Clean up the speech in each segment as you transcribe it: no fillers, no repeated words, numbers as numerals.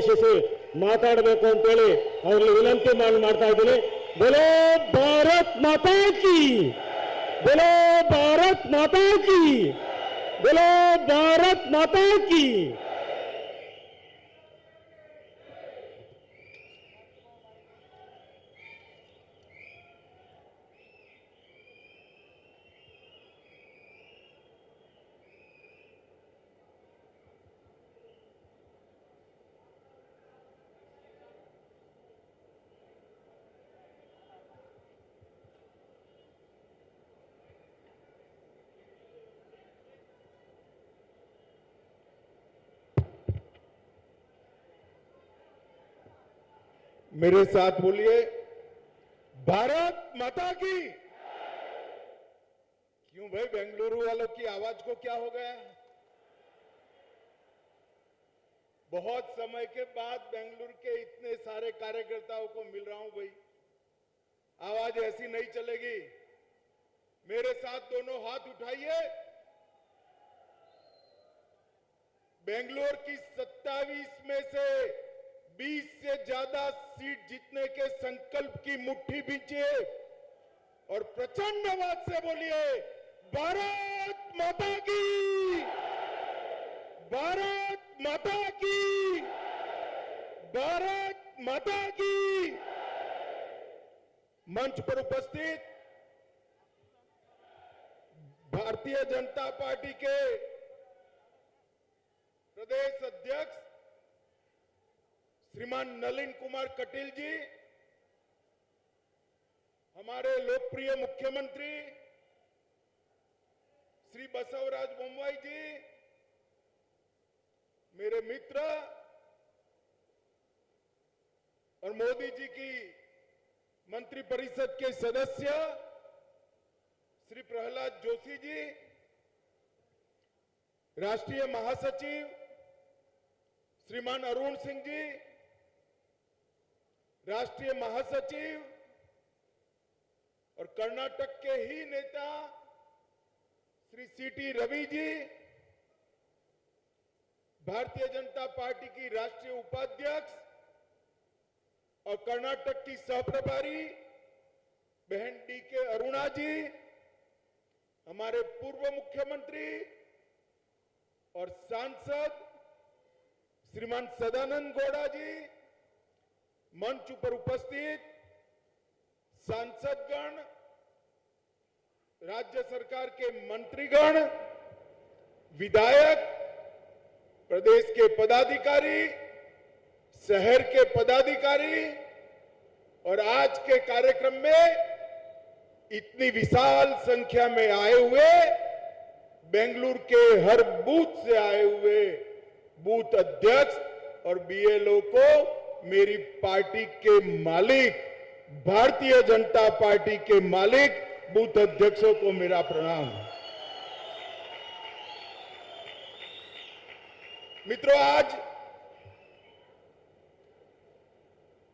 ಉದ್ದೇಶಿಸಿ ಮಾತಾಡಬೇಕು ಅಂತೇಳಿ ಅವರಲ್ಲಿ ವಿನಂತಿ ಮಾಡ್ತಾ ಇದ್ದೀನಿ. बोलो भारत माता की, बोलो भारत माता की, बोलो भारत माता की। मेरे साथ बोलिए, भारत माता की। क्यों भाई, बेंगलुरु वालों की आवाज को क्या हो गया? बहुत समय के बाद बेंगलुरु के इतने सारे कार्यकर्ताओं को मिल रहा हूं भाई, आवाज ऐसी नहीं चलेगी। मेरे साथ दोनों हाथ उठाइए। बेंगलुरु की 27 में से 20 से ज्यादा सीट जीतने के संकल्प की मुट्ठी बींचिए और प्रचंड आवाज से बोलिए, भारत माता की, भारत माता की, भारत माता की। मंच पर उपस्थित भारतीय जनता पार्टी के प्रदेश अध्यक्ष श्रीमान नलिन कुमार कटील जी, हमारे लोकप्रिय मुख्यमंत्री श्री बसवराज बोम्मई जी, मेरे मित्र और मोदी जी की मंत्रिपरिषद के सदस्य श्री प्रहलाद जोशी जी, राष्ट्रीय महासचिव श्रीमान अरुण सिंह जी, राष्ट्रीय महासचिव और कर्नाटक के ही नेता श्री सीटी रवि जी, भारतीय जनता पार्टी की राष्ट्रीय उपाध्यक्ष और कर्नाटक की सहप्रभारी बहन डी के अरुणा जी, हमारे पूर्व मुख्यमंत्री और सांसद श्रीमान सदानंद गौड़ा जी, मंच पर उपस्थित सांसदगण, राज्य सरकार के मंत्रीगण, विधायक, प्रदेश के पदाधिकारी, शहर के पदाधिकारी और आज के कार्यक्रम में इतनी विशाल संख्या में आए हुए बेंगलुरु के हर बूथ से आए हुए बूथ अध्यक्ष और बीएलओ को मेरी पार्टी के मालिक, भारतीय जनता पार्टी के मालिक बूथ अध्यक्षों को मेरा प्रणाम। मित्रों, आज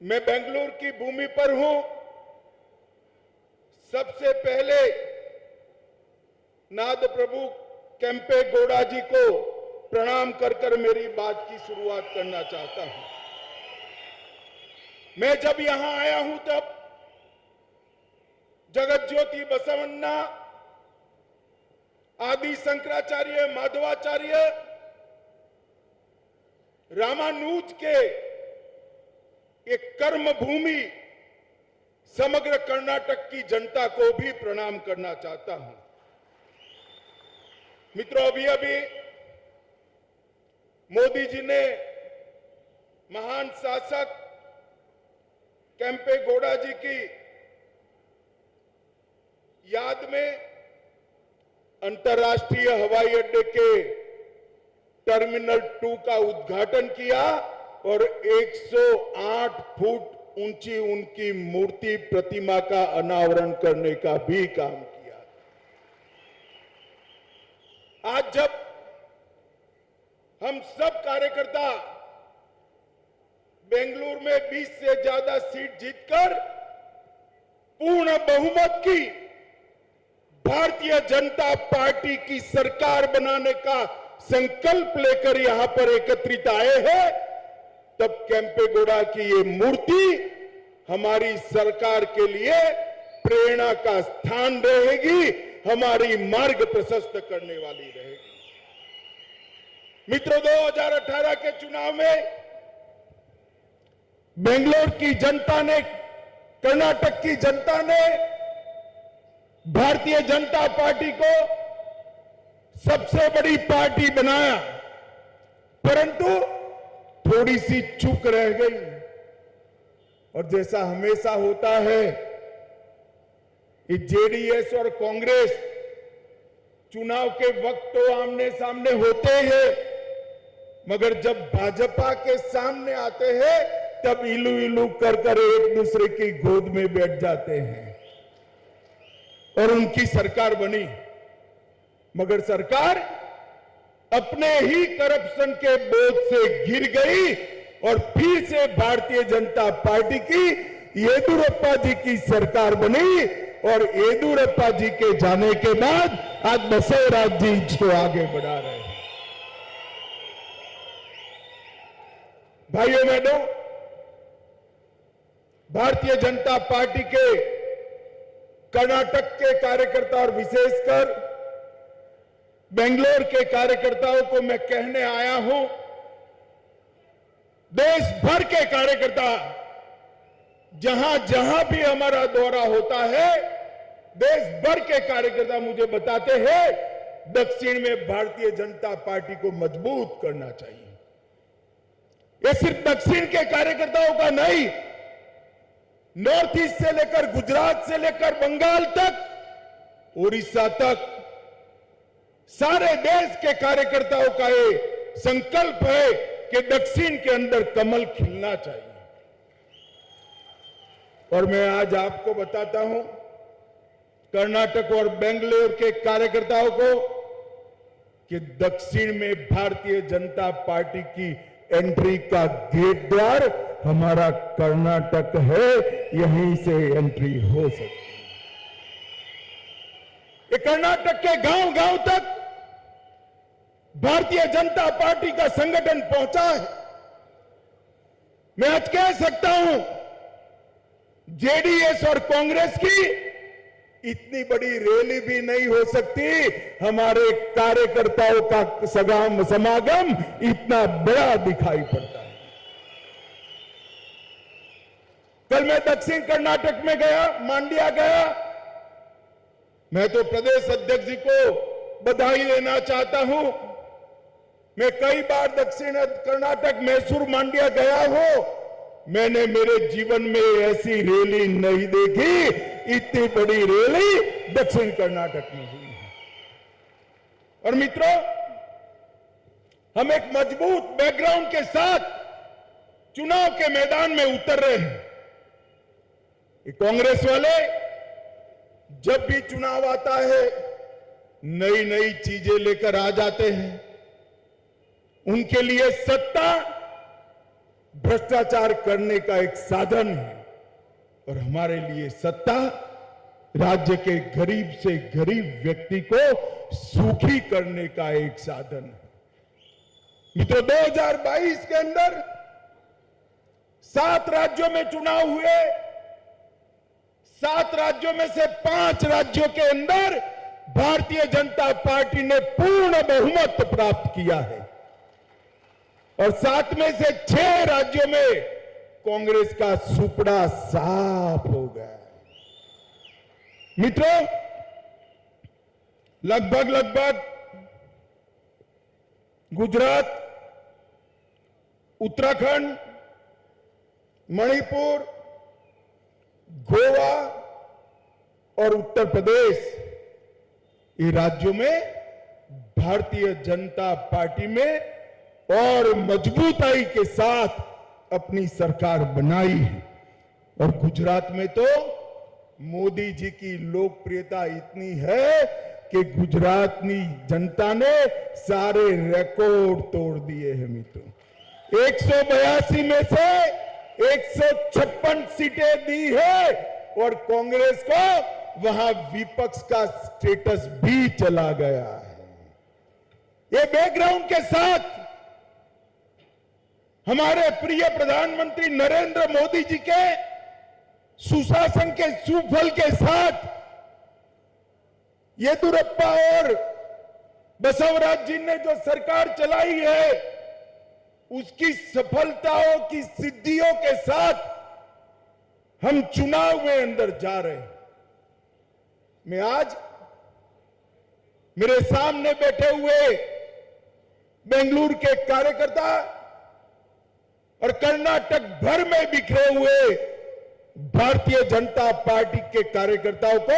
मैं बेंगलुरु की भूमि पर हूं। सबसे पहले नाद प्रभु केम्पे गौड़ा जी को प्रणाम कर मेरी बात की शुरुआत करना चाहता हूं। मैं जब यहां आया हूं तब जगत ज्योति बसवन्ना, आदि शंकराचार्य, माधवाचार्य, रामानुज के एक कर्म भूमि समग्र कर्नाटक की जनता को भी प्रणाम करना चाहता हूं। मित्रों, अभी मोदी जी ने महान शासक केम्पे गौड़ा जी की याद में अंतर्राष्ट्रीय हवाई अड्डे के टर्मिनल 2 का उद्घाटन किया और 108 फुट ऊंची उनकी मूर्ति प्रतिमा का अनावरण करने का भी काम किया। आज जब हम सब कार्यकर्ता बेंगलुरु में 20 से ज्यादा सीट जीतकर पूर्ण बहुमत की भारतीय जनता पार्टी की सरकार बनाने का संकल्प लेकर यहां पर एकत्रित आए हैं, तब केम्पेगौड़ा की ये मूर्ति हमारी सरकार के लिए प्रेरणा का स्थान रहेगी, हमारी मार्ग प्रशस्त करने वाली रहेगी। मित्रों, 2018 के चुनाव में बेंगलोर की जनता ने, कर्नाटक की जनता ने भारतीय जनता पार्टी को सबसे बड़ी पार्टी बनाया, परंतु थोड़ी सी चूक रह गई। और जैसा हमेशा होता है, ये जेडीएस और कांग्रेस चुनाव के वक्त तो आमने सामने होते हैं, मगर जब भाजपा के सामने आते हैं तब इलू इलू कर एक दूसरे की गोद में बैठ जाते हैं और उनकी सरकार बनी। मगर सरकार अपने ही करप्शन के बोझ से गिर गई और फिर से भारतीय जनता पार्टी की येदियुरप्पा जी की सरकार बनी और येदियुरप्पा जी के जाने के बाद आज बसवराज जी इसको आगे बढ़ा रहे हैं। भाइयों बहनों, भारतीय जनता पार्टी के कर्नाटक के कार्यकर्ता और विशेषकर बेंगलोर के कार्यकर्ताओं को मैं कहने आया हूं, देश भर के कार्यकर्ता जहां जहां भी हमारा दौरा होता है, देश भर के कार्यकर्ता मुझे बताते हैं दक्षिण में भारतीय जनता पार्टी को मजबूत करना चाहिए। यह सिर्फ दक्षिण के कार्यकर्ताओं का नहीं, नॉर्थ ईस्ट से लेकर गुजरात से लेकर बंगाल तक, उड़ीसा तक, सारे देश के कार्यकर्ताओं का ये संकल्प है कि दक्षिण के अंदर कमल खिलना चाहिए। और मैं आज आपको बताता हूं, कर्नाटक और बेंगलोर के कार्यकर्ताओं को, कि दक्षिण में भारतीय जनता पार्टी की एंट्री का गेट द्वार हमारा कर्नाटक है, यहीं से एंट्री हो सकती है। ये कर्नाटक के गांव गांव तक भारतीय जनता पार्टी का संगठन पहुंचा है। मैं आज कह सकता हूं, जेडीएस और कांग्रेस की इतनी बड़ी रैली भी नहीं हो सकती, हमारे कार्यकर्ताओं का समागम इतना बड़ा दिखाई पड़ता है। कल मैं दक्षिण कर्नाटक में गया, मांड्या गया। मैं तो प्रदेश अध्यक्ष जी को बधाई देना चाहता हूं। मैं कई बार दक्षिण कर्नाटक, मैसूर, मांड्या गया हूं। मैंने मेरे जीवन में ऐसी रैली नहीं देखी, इतनी बड़ी रैली दक्षिण कर्नाटक में हुई है। और मित्रों, हम एक मजबूत बैकग्राउंड के साथ चुनाव के मैदान में उतर रहे हैं। ये कांग्रेस वाले जब भी चुनाव आता है नई नई चीजें लेकर आ जाते हैं। उनके लिए सत्ता भ्रष्टाचार करने का एक साधन है और हमारे लिए सत्ता राज्य के गरीब से गरीब व्यक्ति को सुखी करने का एक साधन है। मित्रों, 2022 के अंदर 7 राज्यों में चुनाव हुए। 7 राज्यों में से 5 राज्यों के अंदर भारतीय जनता पार्टी ने पूर्ण बहुमत प्राप्त किया है और 7 में से 6 राज्यों में कांग्रेस का सुपड़ा साफ हो गया। मित्रों, लगभग गुजरात, उत्तराखंड, मणिपुर, गोवा और उत्तर प्रदेश, ये राज्यों में भारतीय जनता पार्टी में और मजबूताई के साथ अपनी सरकार बनाई है। और गुजरात में तो मोदी जी की लोकप्रियता इतनी है कि गुजराती जनता ने सारे रिकॉर्ड तोड़ दिए हैं। मित्रों, 182 में से 156 सीटें दी है और कांग्रेस को वहां विपक्ष का स्टेटस भी चला गया है। ये बैकग्राउंड के साथ हमारे प्रिय प्रधानमंत्री नरेंद्र मोदी जी के सुशासन के सुफल के साथ येदियुरप्पा और बसवराज जी ने जो सरकार चलाई है, उसकी सफलताओं की सिद्धियों के साथ हम चुनाव में अंदर जा रहे हैं। मैं आज मेरे सामने बैठे हुए बेंगलुरु के कार्यकर्ता और कर्नाटक भर में बिखरे हुए भारतीय जनता पार्टी के कार्यकर्ताओं को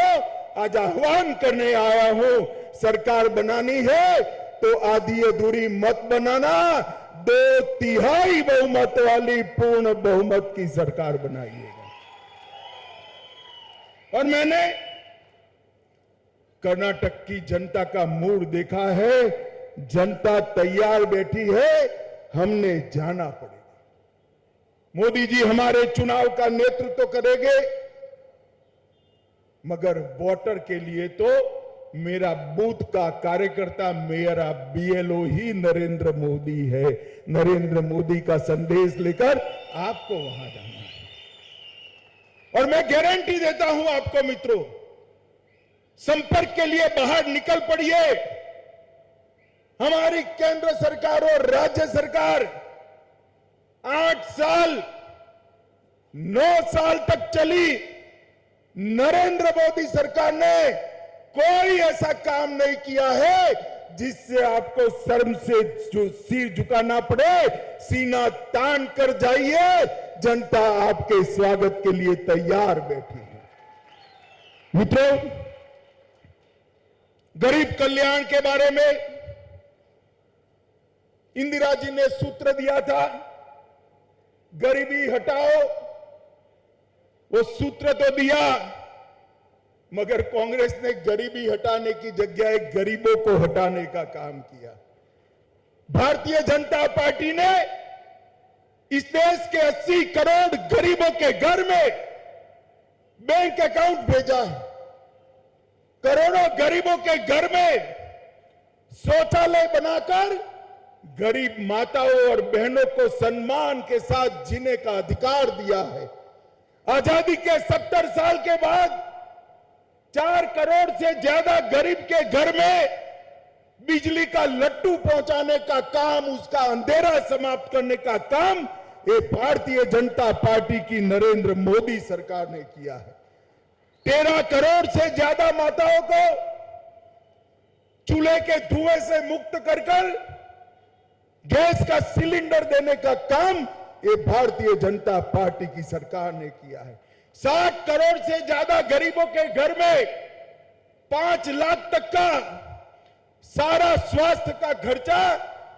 आज आह्वान करने आया हूं। सरकार बनानी है तो आधी अधूरी मत बनाना, 2/3 बहुमत वाली पूर्ण बहुमत की सरकार बनाइएगा। और मैंने कर्नाटक की जनता का मूड देखा है, जनता तैयार बैठी है, हमने जाना पड़ेगा। मोदी जी हमारे चुनाव का नेतृत्व करेंगे, मगर वोटर के लिए तो मेरा बूथ का कार्यकर्ता, मेरा बीएलओ ही नरेंद्र मोदी है। नरेंद्र मोदी का संदेश लेकर आपको वहां जाना है। और मैं गारंटी देता हूं आपको मित्रों, संपर्क के लिए बाहर निकल पड़िए। हमारी केंद्र सरकार और राज्य सरकार 8 साल 9 साल तक चली। नरेंद्र मोदी सरकार ने कोई ऐसा काम नहीं किया है जिससे आपको शर्म से जो सिर झुकाना पड़े। सीना तान कर जाइए, जनता आपके स्वागत के लिए तैयार बैठी है। मित्रों, गरीब कल्याण के बारे में इंदिरा जी ने सूत्र दिया था, गरीबी हटाओ। वो सूत्र तो दिया, मगर कांग्रेस ने गरीबी हटाने की जगह गरीबों को हटाने का काम किया। भारतीय जनता पार्टी ने इस देश के 80 करोड़ गरीबों के घर में बैंक अकाउंट भेजा है। करोड़ों गरीबों के घर में शौचालय बनाकर गरीब माताओं और बहनों को सम्मान के साथ जीने का अधिकार दिया है। आजादी के 70 साल के बाद 4 करोड़ से ज्यादा गरीब के घर में बिजली का लट्टू पहुंचाने का काम, उसका अंधेरा समाप्त करने का काम ये भारतीय जनता पार्टी की नरेंद्र मोदी सरकार ने किया है। 13 करोड़ से ज्यादा माताओं को चूल्हे के धुएं से मुक्त कर गैस का सिलेंडर देने का काम ये भारतीय जनता पार्टी की सरकार ने किया है। 60 करोड़ से ज्यादा गरीबों के घर में 5 लाख तक का सारा स्वास्थ्य का खर्चा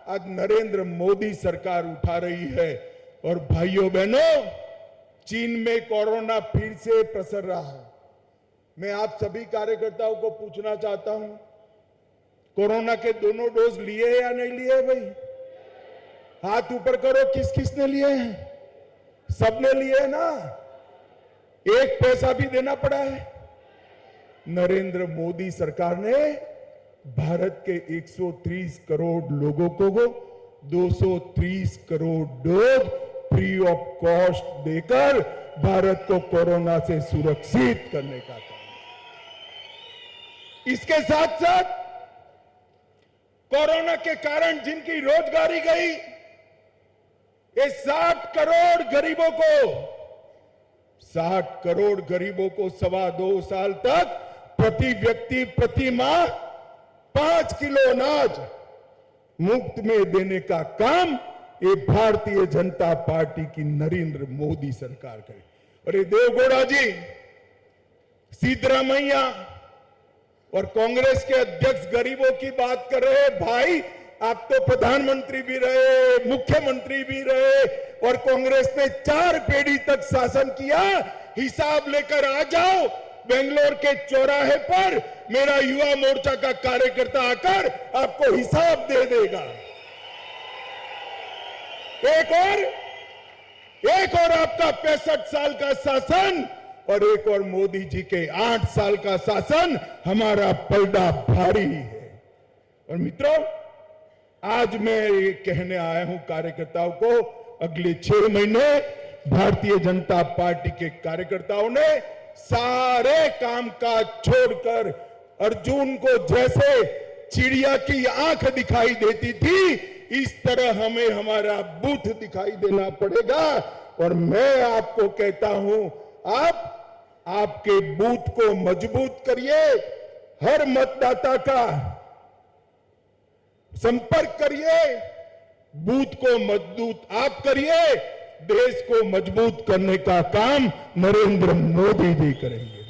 आज नरेंद्र मोदी सरकार उठा रही है। और भाइयों बहनों, चीन में कोरोना फिर से प्रसर रहा है। मैं आप सभी कार्यकर्ताओं को पूछना चाहता हूं, कोरोना के दोनों डोज लिए या नहीं लिए? भाई हाथ ऊपर करो, किस किस ने लिए हैं? सबने लिए ना? एक पैसा भी देना पड़ा है? नरेंद्र मोदी सरकार ने भारत के 130 करोड़ लोगों को 230 crore dose free of cost देकर भारत को कोरोना से सुरक्षित करने का काम। इसके साथ साथ कोरोना के कारण जिनकी रोजगारी गई, ये 60 करोड़ गरीबों को 2.25 साल तक प्रति व्यक्ति प्रति माह 5 किलो अनाज मुफ्त में देने का काम ये भारतीय जनता पार्टी की नरेंद्र मोदी सरकार करे। और ये देवगौड़ा जी, सिद्धरामैया और कांग्रेस के अध्यक्ष गरीबों की बात कर रहे हैं। भाई, आप तो प्रधानमंत्री भी रहे, मुख्यमंत्री भी रहे और कांग्रेस ने 4 पीढ़ी तक शासन किया। हिसाब लेकर आ जाओ। बेंगलोर के चौराहे पर मेरा युवा मोर्चा का कार्यकर्ता आकर आपको हिसाब दे देगा। एक और आपका 65 साल का शासन और एक और मोदी जी के 8 साल का शासन, हमारा पलड़ा भारी है। और मित्रों, आज मैं ये कहने आया हूं कार्यकर्ताओं को, अगले 6 महीने भारतीय जनता पार्टी के कार्यकर्ताओं ने सारे कामकाज छोड़कर अर्जुन को जैसे चिड़िया की आंख दिखाई देती थी, इस तरह हमें हमारा बूथ दिखाई देना पड़ेगा। और मैं आपको कहता हूं, आप आपके बूथ को मजबूत करिए, हर मतदाता का संपर्क करिए, बूथ को मजबूत आप करिए, देश को मजबूत करने का काम नरेंद्र मोदी जी करेंगे।